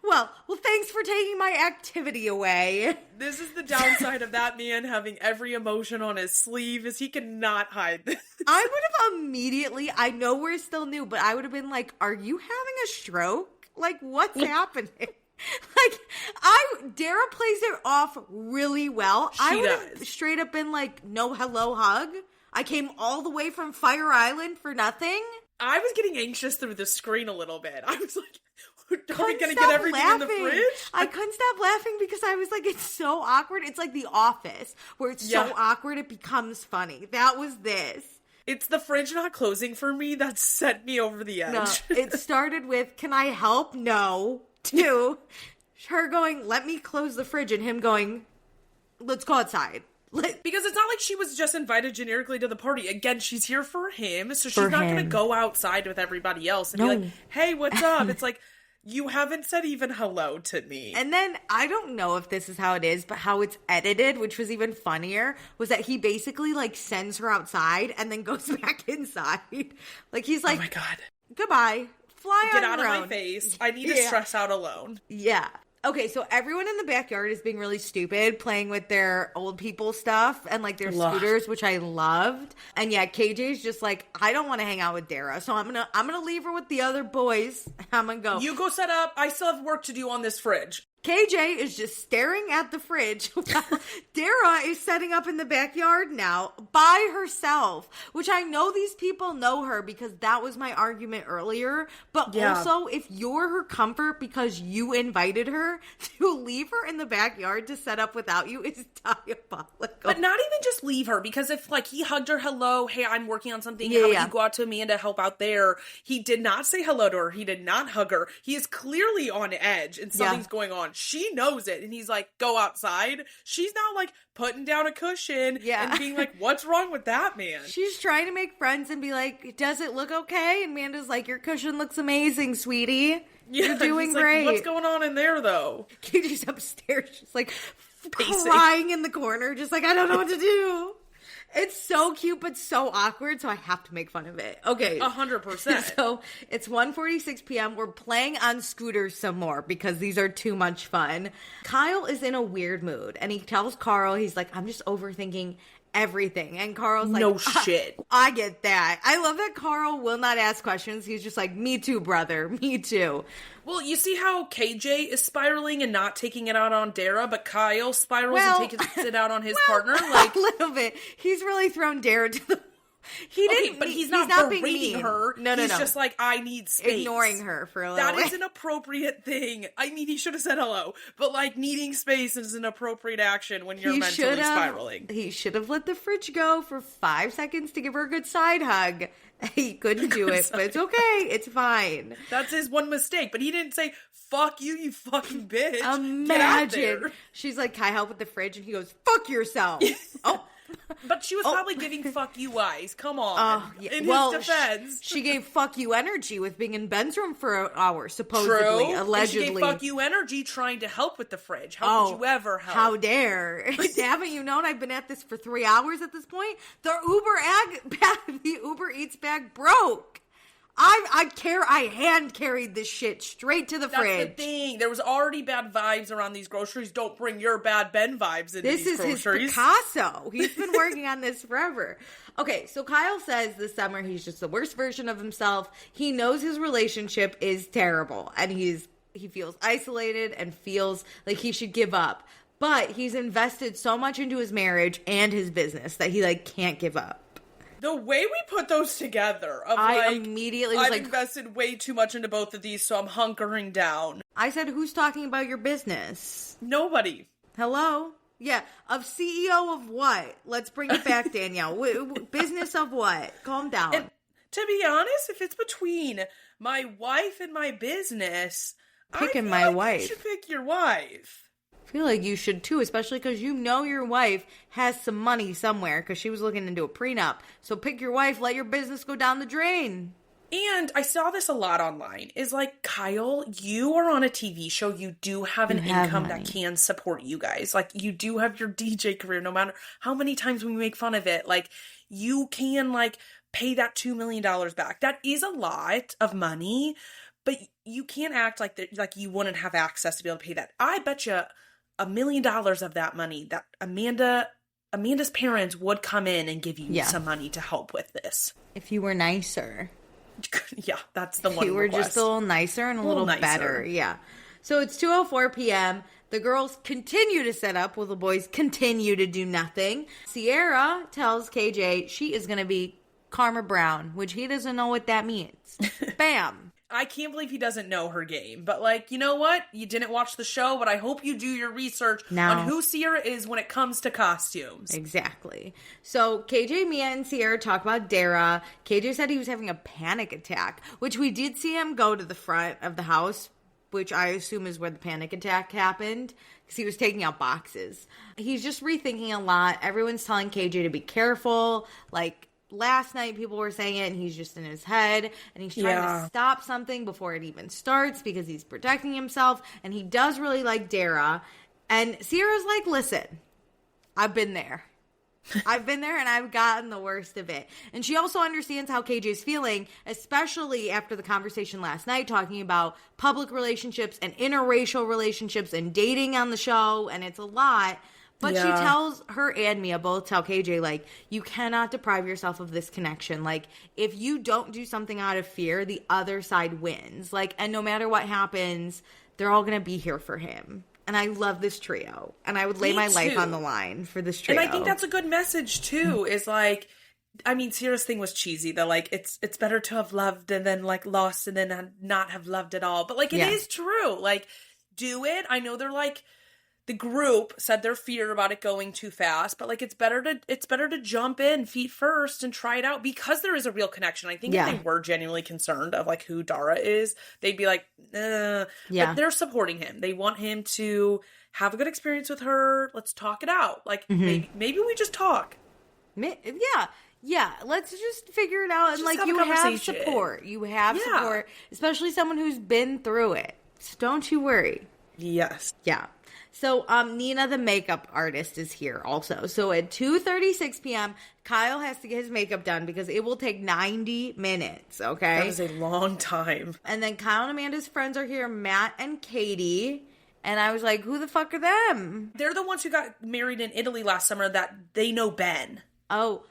Well, thanks for taking my activity away. This is the downside of that man having every emotion on his sleeve, is he cannot hide this. I would have immediately, I know we're still new, but I would have been like, are you having a stroke? Like, what's happening? Like, Dara plays it off really well. I would have straight up been like, no hello hug. I came all the way from Fire Island for nothing. I was getting anxious through the screen a little bit. I was like, are we going to get everything in the fridge? I couldn't stop laughing because I was like, it's so awkward. It's like The Office, where it's so awkward it becomes funny. That was this. It's the fridge not closing for me that set me over the edge. No, it started with, can I help? No. 2, her going, let me close the fridge, and him going, let's go outside. Because it's not like she was just invited generically to the party. Again, she's here for him, so she's not going to go outside with everybody else and be like, hey, what's up? It's like, you haven't said even hello to me. And then, I don't know if this is how it is, but how it's edited, which was even funnier, was that he basically, like, sends her outside and then goes back inside. Like, he's like, oh my God. Goodbye. Fly Get on out your of own. My face. I need to stress out alone. Yeah. Okay, so everyone in the backyard is being really stupid, playing with their old people stuff and, like, their scooters, which I loved. And yeah, KJ's just like, I don't want to hang out with Dara, so I'm gonna leave her with the other boys. I'm gonna go. You go set up. I still have work to do on this fridge. KJ is just staring at the fridge while Dara is setting up in the backyard now by herself, which I know these people know her because that was my argument earlier. But also, if you're her comfort because you invited her, to leave her in the backyard to set up without you is diabolical. But not even just leave her, because if, like, he hugged her, hello, hey, I'm working on something, how about you go out to Amanda, help out there? He did not say hello to her. He did not hug her. He is clearly on edge and something's going on. She knows it, and he's like, go outside. She's now, like, putting down a cushion and being like, what's wrong with that, man? She's trying to make friends and be like, does it look okay? And Amanda's like, your cushion looks amazing, sweetie. You're doing great. Like, what's going on in there, though? Katie's upstairs, just like, crying in the corner, just like, I don't know what to do. It's so cute, but so awkward, so I have to make fun of it. Okay. 100%. So, it's 1:46 p.m. We're playing on scooters some more because these are too much fun. Kyle is in a weird mood, and he tells Carl, he's like, I'm just overthinking everything. And Carl's like, no shit. I get that. I love that Carl will not ask questions. He's just like, me too, brother. Me too. Well, you see how KJ is spiraling and not taking it out on Dara, but Kyle spirals and takes it out on his partner? Like, a little bit. He's really thrown Dara to the... He didn't, but he's not berating her. No. He's just like, I need space. Ignoring her for a little That bit. is an appropriate thing. I mean, he should have said hello, but, like, needing space is an appropriate action when you're mentally spiraling. He should have let the fridge go for 5 seconds to give her a good side hug. He couldn't do it, but it's okay. It's fine. That's his one mistake, but he didn't say, fuck you, you fucking bitch. Imagine. Get out there. She's like, can I help with the fridge? And he goes, fuck yourself. Oh. But she was probably giving fuck you eyes. Come on. In his defense. She gave fuck you energy with being in Ben's room for an hour, supposedly, allegedly. And she gave fuck you energy trying to help with the fridge. How could you ever help? How dare. Haven't you known I've been at this for 3 hours at this point? The Uber Eats bag broke. I hand carried this shit straight to the fridge. That's the thing. There was already bad vibes around these groceries. Don't bring your bad Ben vibes into these groceries. This is his Picasso. He's been working on this forever. Okay, so Kyle says this summer he's just the worst version of himself. He knows his relationship is terrible, and he feels isolated and feels like he should give up. But he's invested so much into his marriage and his business that he, like, can't give up. The way we put those together, immediately was I've like, invested way too much into both of these, so I'm hunkering down. I said, who's talking about your business? Nobody. Hello? Yeah, of CEO of what? Let's bring it back, Danielle. Business of what? Calm down. And to be honest, if it's between my wife and my business, picking I feel my like wife. You should pick your wife. I feel like you should too, especially because you know your wife has some money somewhere because she was looking into a prenup. So pick your wife, let your business go down the drain. And I saw this a lot online, is like, Kyle, you are on a TV show. You do have an income that can support you guys. Like, you do have your DJ career, no matter how many times we make fun of it. Like, you can, like, pay that $2 million back. That is a lot of money, but you can't act like you wouldn't have access to be able to pay that. I bet you $1 million of that money that Amanda's parents would come in and give you some money to help with this. If you were nicer. Yeah, that's the one. You were just a little nicer and a little better. Yeah. So it's 2:04 p.m. The girls continue to set up while the boys continue to do nothing. Sierra tells KJ she is going to be Karma Brown, which he doesn't know what that means. Bam. I can't believe he doesn't know her game. But, like, you know what? You didn't watch the show, but I hope you do your research on who Sierra is when it comes to costumes. Exactly. So, KJ, Mia, and Sierra talk about Dara. KJ said he was having a panic attack, which we did see him go to the front of the house, which I assume is where the panic attack happened, because he was taking out boxes. He's just rethinking a lot. Everyone's telling KJ to be careful. Like, last night people were saying it and he's just in his head and he's trying to stop something before it even starts because he's protecting himself, and he does really like Dara. And Sierra's like, listen, I've been there. I've been there and I've gotten the worst of it. And she also understands how KJ's feeling, especially after the conversation last night talking about public relationships and interracial relationships and dating on the show, and it's a lot. But she tells her and Mia both tell KJ, like, you cannot deprive yourself of this connection. Like, if you don't do something out of fear, the other side wins. Like, and no matter what happens, they're all going to be here for him. And I love this trio. And I would lay my life on the line for this trio. And I think that's a good message, too, is like, I mean, Sierra's thing was cheesy. That, like, it's better to have loved and then, like, lost and then not have loved at all. But, like, it is true. Like, do it. I know they're, like, the group said their fear about it going too fast, but, like, it's better to jump in feet first and try it out, because there is a real connection. I think if they were genuinely concerned of, like, who Dara is, they'd be like, But they're supporting him. They want him to have a good experience with her. Let's talk it out. Like, maybe we just talk. Yeah, let's just figure it out. And, like, you have support. You have support, especially someone who's been through it. So don't you worry. Yes. Yeah. So, Nina, the makeup artist, is here also. So, at 2:36 p.m., Kyle has to get his makeup done because it will take 90 minutes, okay? That is a long time. And then Kyle and Amanda's friends are here, Matt and Katie. And I was like, who the fuck are them? They're the ones who got married in Italy last summer that they know Ben. Oh,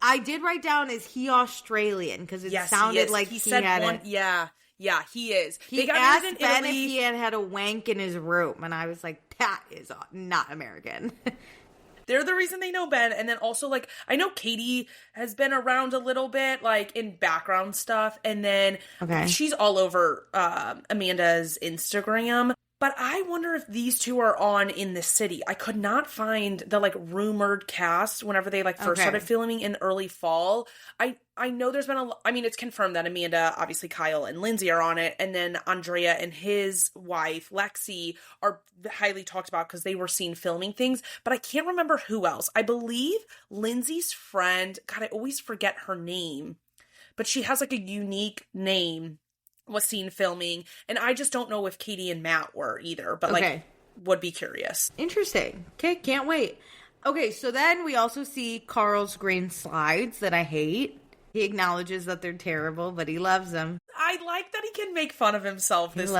I did write down, is he Australian? Because it sounded like he said had one. Yeah, he is. He asked Ben if he had a wank in his room, and I was like, that is not American. They're the reason they know Ben. And then also, like, I know Katie has been around a little bit, like, in background stuff. And then she's all over Amanda's Instagram. But I wonder if these two are on in the city. I could not find the, like, rumored cast whenever they, like, first started filming in early fall. I know there's been I mean, it's confirmed that Amanda, obviously Kyle and Lindsay are on it. And then Andrea and his wife, Lexi, are highly talked about because they were seen filming things. But I can't remember who else. I believe Lindsay's friend, God, I always forget her name. But she has, like, a unique name, was seen filming, and I just don't know if Katie and Matt were either, but like, would be curious. Interesting. Okay, can't wait. Okay, so then we also see Carl's green slides that I hate. He acknowledges that they're terrible, but he loves them. I like that he can make fun of himself this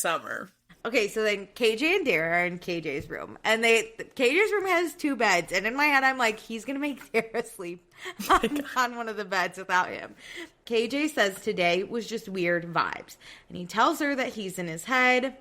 summer. Okay, so then KJ and Dara are in KJ's room. And KJ's room has 2 beds. And in my head, I'm like, he's going to make Dara sleep on one of the beds without him. KJ says today was just weird vibes. And he tells her that he's in his head.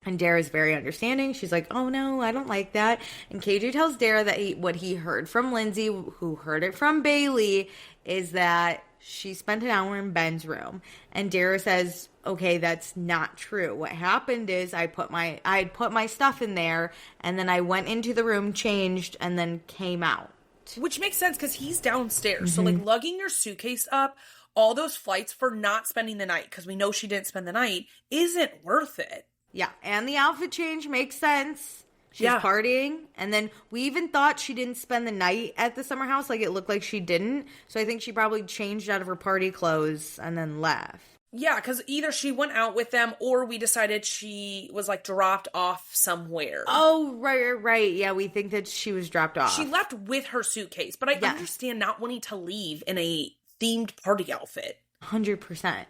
And Dara's very understanding. She's like, oh no, I don't like that. And KJ tells Dara that what he heard from Lindsay, who heard it from Bailey, is that she spent an hour in Ben's room. And Dara says, okay, that's not true. What happened is I had put my stuff in there, and then I went into the room, changed, and then came out. Which makes sense because he's downstairs. So, like, lugging your suitcase up, all those flights for not spending the night, because we know she didn't spend the night, isn't worth it. Yeah, and the outfit change makes sense. She's partying. And then we even thought she didn't spend the night at the summer house. Like, it looked like she didn't. So I think she probably changed out of her party clothes and then left. Yeah, because either she went out with them or we decided she was, like, dropped off somewhere. Oh, right. Yeah, we think that she was dropped off. She left with her suitcase, but I understand not wanting to leave in a themed party outfit. 100%.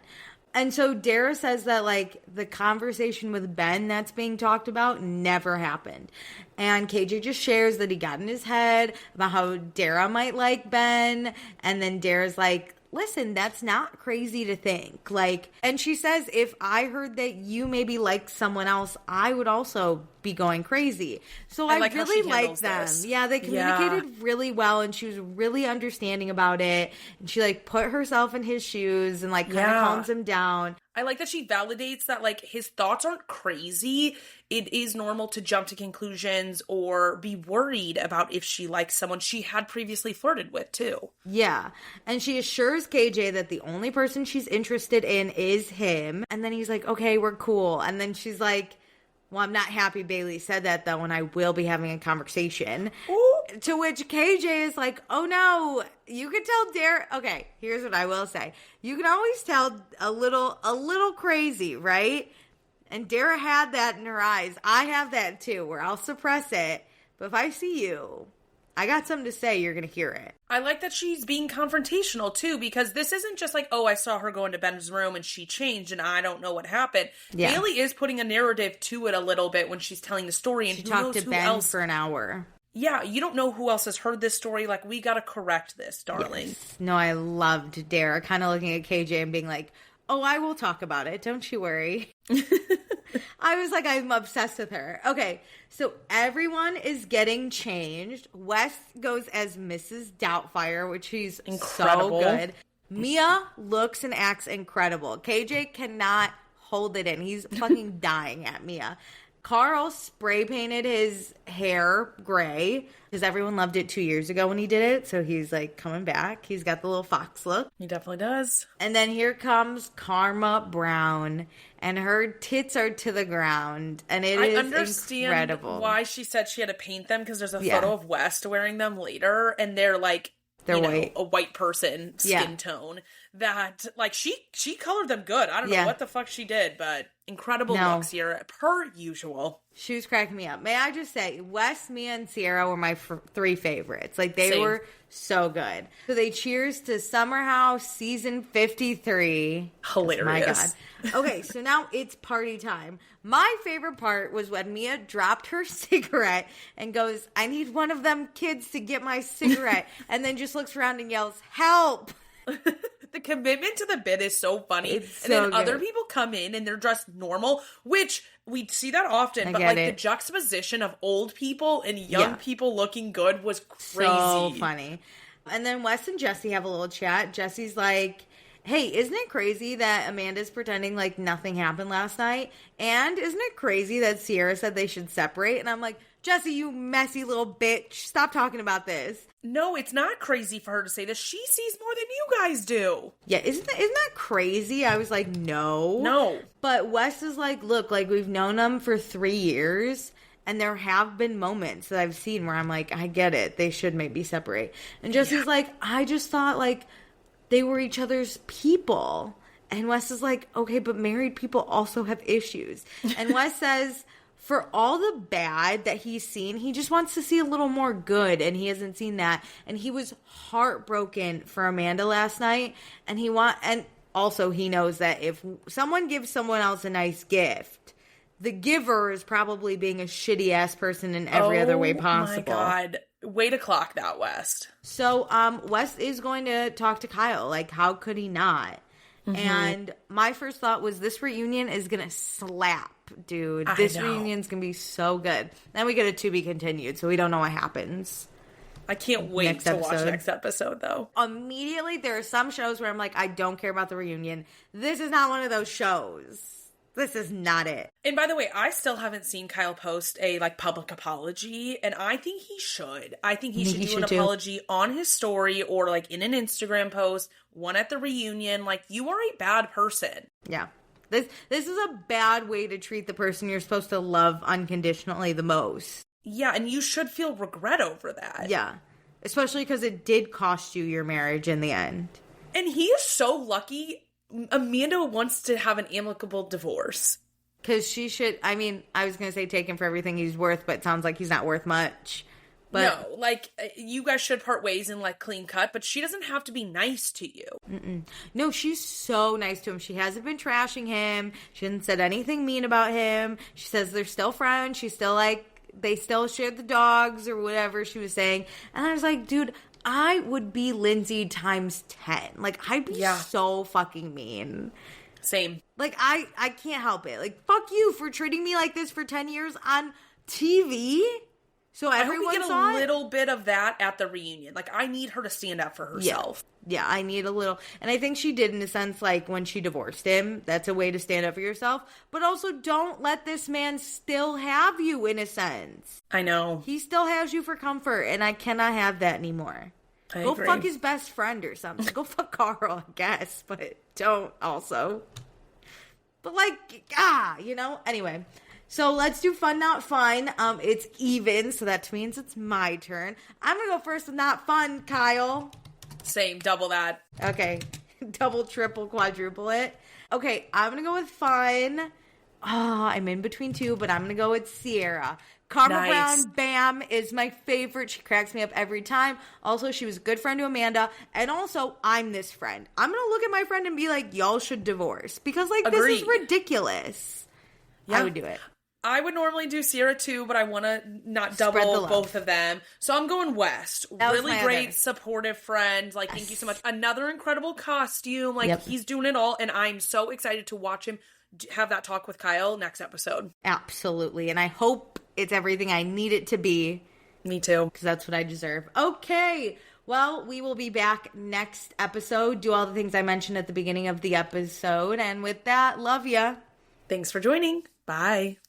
And so Dara says that, like, the conversation with Ben that's being talked about never happened. And KJ just shares that he got in his head about how Dara might like Ben. And then Dara's like, listen, that's not crazy to think. Like, and she says, if I heard that you maybe like someone else, I would also be going crazy. So I like really like them. This. Yeah, they communicated really well, and she was really understanding about it. And she, like, put herself in his shoes and, like, kind of calms him down. I like that she validates that, like, his thoughts aren't crazy. It is normal to jump to conclusions or be worried about if she likes someone she had previously flirted with, too. Yeah. And she assures KJ that the only person she's interested in is him. And then he's like, okay, we're cool. And then she's like, well, I'm not happy Bailey said that, though, and I will be having a conversation. Ooh. To which KJ is like, oh, no, you can tell Dara. Okay, here's what I will say. You can always tell a little crazy, right? And Dara had that in her eyes. I have that, too, where I'll suppress it. But if I see you, I got something to say, you're going to hear it. I like that she's being confrontational, too, because this isn't just like, oh, I saw her go into Ben's room and she changed and I don't know what happened. Yeah. Bailey is putting a narrative to it a little bit when she's telling the story. And she talked to Ben for an hour. Yeah, you don't know who else has heard this story. Like, we got to correct this, darling. Yes. No, I loved Dara kind of looking at KJ and being like, oh, I will talk about it. Don't you worry. I was like, I'm obsessed with her. Okay, so everyone is getting changed. Wes goes as Mrs. Doubtfire, which he's incredible. So good. Mia looks and acts incredible. KJ cannot hold it in. He's fucking dying at Mia. Carl spray painted his hair gray because everyone loved it 2 years ago when he did it. So he's like coming back. He's got the little fox look. He definitely does. And then here comes Karma Brown, and her tits are to the ground. And it is understand incredible. Why she said she had to paint them, because there's a photo of West wearing them later, and they're like, they're white. A white person skin tone. That, like, she colored them good. I don't know what the fuck she did, but incredible looks here, per usual. She was cracking me up. May I just say, Wes, Mia, and Sierra were my three favorites. Like, they were so good. So they cheers to Summer House season 53. Hilarious. My God. Okay, so now it's party time. My favorite part was when Mia dropped her cigarette and goes, I need one of them kids to get my cigarette. And then just looks around and yells, help. The commitment to the bit is so funny. It's and then so other good. people come in and they're dressed normal, which we see that often. But like the juxtaposition of old people and young people looking good was crazy. So funny. And then Wes and Jesse have a little chat. Jesse's like, hey, isn't it crazy that Amanda's pretending like nothing happened last night? And isn't it crazy that Sierra said they should separate? And I'm like, Jesse, you messy little bitch. Stop talking about this. No, it's not crazy for her to say this. She sees more than you guys do. Yeah, isn't that crazy? I was like, no. But Wes is like, look, like we've known them for 3 years. And there have been moments that I've seen where I'm like, I get it. They should maybe separate. And Jesse's like, I just thought like they were each other's people. And Wes is like, okay, but married people also have issues. And Wes says, for all the bad that he's seen, he just wants to see a little more good, and he hasn't seen that. And he was heartbroken for Amanda last night, and also he knows that if someone gives someone else a nice gift, the giver is probably being a shitty ass person in every other way possible. Oh my God. Way to clock that, West. So, West is going to talk to Kyle. Like, how could he not? Mm-hmm. And my first thought was this reunion is going to slap, dude. This reunion's going to be so good. Then we get a to be continued, so we don't know what happens. I can't wait to watch next episode, though. Immediately, there are some shows where I'm like, I don't care about the reunion. This is not one of those shows. This is not it. And by the way, I still haven't seen Kyle post a public apology, and I think he should. I think he should do an apology on his story or in an Instagram post, one at the reunion. Like, you are a bad person. Yeah. This is a bad way to treat the person you're supposed to love unconditionally the most. Yeah, and you should feel regret over that. Yeah. Especially because it did cost you your marriage in the end. And he is so lucky. Amanda wants to have an amicable divorce. Because she should, I mean, I was going to say take him for everything he's worth, but it sounds like he's not worth much. But no, like, you guys should part ways and, like, clean cut, but she doesn't have to be nice to you. No, she's so nice to him. She hasn't been trashing him. She hasn't said anything mean about him. She says they're still friends. She's still, like, they still shared the dogs or whatever she was saying. And I was like, dude, I would be Lindsay times 10. Like, I'd be so fucking mean. Same. Like, I can't help it. Like, fuck you for treating me like this for 10 years on TV. So everyone I hope we get a little bit of that at the reunion. Like, I need her to stand up for herself. Yeah, I need a little. And I think she did in a sense, like, when she divorced him. That's a way to stand up for yourself. But also, don't let this man still have you, in a sense. I know. He still has you for comfort, and I cannot have that anymore. Go agree. fuck his best friend or something. Go fuck Carl, I guess. But don't also. But, like, you know? Anyway. So let's do fun, not fun. It's even, so that means it's my turn. I'm going to go first with not fun, Kyle. Same, double that. Okay, double, triple, quadruple it. Okay, I'm going to go with fun. I'm in between two, but I'm going to go with Sierra. Karma Brown, bam, is my favorite. She cracks me up every time. Also, she was a good friend to Amanda. And also, I'm this friend. I'm going to look at my friend and be like, y'all should divorce. Because, like, Agreed. This is ridiculous. Yeah. I would do it. I would normally do Sierra too, but I want to not double both of them. So I'm going West. Really great, supportive friend. Like, thank you so much. Another incredible costume. Like, he's doing it all. And I'm so excited to watch him have that talk with Kyle next episode. Absolutely. And I hope it's everything I need it to be. Me too. Because that's what I deserve. Okay. Well, we will be back next episode. Do all the things I mentioned at the beginning of the episode. And with that, love ya. Thanks for joining. Bye.